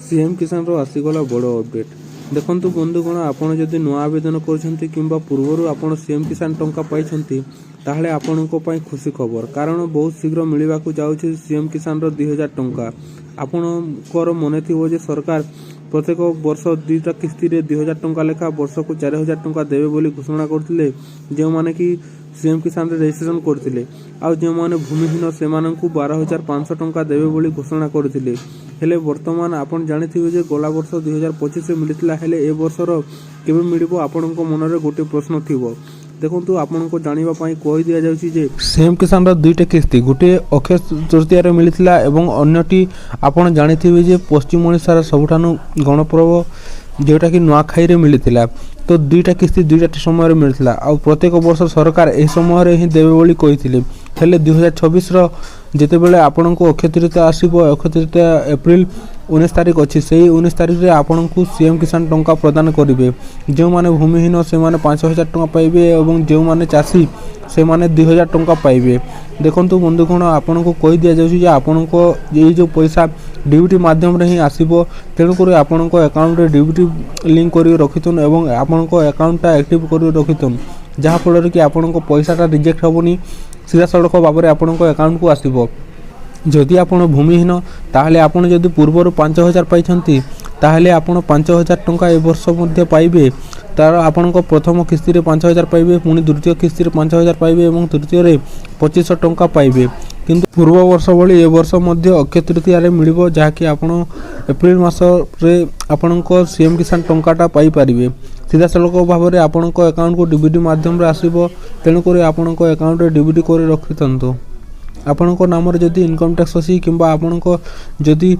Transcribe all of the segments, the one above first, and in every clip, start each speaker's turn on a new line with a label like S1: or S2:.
S1: CM किसान रो आसीगला बड़ update देखंतु बंधुगण आपण जदि नुआ आवेदन करछंती किंबा पूर्वरु आपण सीएम किसान टंका पाइछंती ताहले आपणको पई खुशी खबर कारण बहुत शीघ्र मिलिबाकू जाउछि सीएम किसान रो 2000 टंका। आपणकर मने थिबो जे सरकार प्रत्येक वर्ष 2टा किस्ती रे 2000 टंका लेखा वर्ष को 4000 टंका देबे बोली घोषणा करथिले जे माने कि सीएम किसान रे रजिस्ट्रेशन करथिले आ जे माने भूमिहीन से माननकू 12500 टंका देबे बोली घोषणा करथिले। हेले वर्तमान आपण जानिथिबे जे गला वर्ष 2025 रे मिलितला हेले ए वर्षर केबे मिलिबो आपणको मनरे गोटे प्रश्न थिबो। देखंतु आपनको जानिबा पई कहि दिया जाउछि जे सीएम किसान रो 2टा किस्ती गोटे अक्षय तृतीया रे मिलितला एवं अन्यटी आपण जानिथिबे जे पश्चिम ओडिसा रा सबठानु गणपर्व जेटा कि नुआखाई रे मिलितला। तो 2टा किस्ती 2टा समय रे मिलितला आ प्रत्येक वर्ष सरकार ए समय रे ही देबे बोली कहिथिले। हेले 2026 रो जेते बेले आपनको अक्षय तृतीया आसीबो अक्षय तृतीया एप्रिल 19 तारिख अछि सेही 19 तारिख रे आपनको सीएम किसान टंका प्रदान करिवे। जो माने भूमिहीन से माने 5000 टंका पाइबे एवं जो माने चासी से माने 2000 टंका पाइबे। देखंतु बंधुगण आपनको कहि दिया जाउछि जे आपनको ए जो पैसा डीबीटी माध्यम रे ही आसीबो तेनु करी आपनको अकाउंट रे डीबीटी लिंक करि रखितन एवं आपनको अकाउंटटा एक्टिव करि रखितन जहा फल कि आपनको पैसाटा रिजेक्ट होबनी सीधा सड़क भाव आपनको अकाउंट को आसीबो। जदि आपण भूमिहीन ताहले आपण जदि पूर्वर 5000 पाइछंती ताहले आपण 5000 टंका ए वर्ष मध्ये पाइबे। तार आपनको प्रथम किस्ती रे 5000 पाइबे पुनी द्वितीय किस्ती रे 5000 पाइबे एवं तृतीय रे 2500 टंका पाइबे। किंतु पूर्व वर्ष भली ए वर्ष मध्ये अक्षय तृतीया रे मिलिबो जहा कि आपण एप्रिल मास रे आपनको सीएम किसान टंकाटा पाई परिबे। सीधा सड़क भाव में आपनको अकाउंट को डीबीटी माध्यम रे आसीबो तेनु करी आपनको अकाउंट रे डीबीटी करि रखितंतु। आपनको नाम रे जदि इनकम टैक्स अछि किंबा आपनको जदि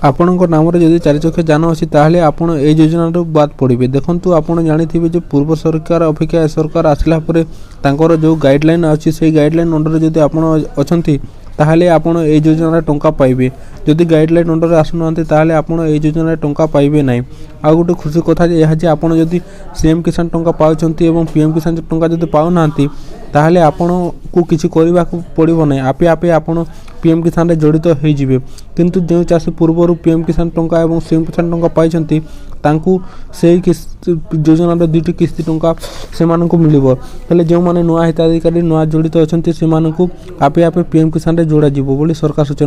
S1: आपनको नाम रे जदि 4 चक्र जान अछि ताहले आपण ए योजना रो बात पड़िबे। देखंतु आपण जानिथिबे जे पूर्व सरकार अपेक्षा सरकार आसिला परे तांकर जो गाइडलाइन अछि सेही गाइडलाइन अंडर जदि आपण अछंती ताहले आपण ए योजना रे टंका पाइबे। जदि गाइडलाइन अंडर आसुनांती ताहले आपण ए योजना रे टंका पाइबे नै। आ गोटे खुशी कथा जे यहा जे आपण जदि सीएम किसान टंका पाउछंती एवं पीएम किसान टंका जदि पाउनांती ताहले आपण को किछि करिबा को पड़िबो नै आपे आपे आपण पीएम किसान रे जड़ित होई जिवे। किंतु जे चासी पूर्वरु पीएम किसान टंका एवं सीएम किसान टंका पाइछंती तांकू सेही योजना रे 2टी किस्ती टंका से मानकू मिलिबो। हेले जे माने नुआ हिताधिकारी नुआ जड़ित अछंती से मानकू आपे आपे पीएम किसान रे जोड़ा जिवो बोली सरकार सूचना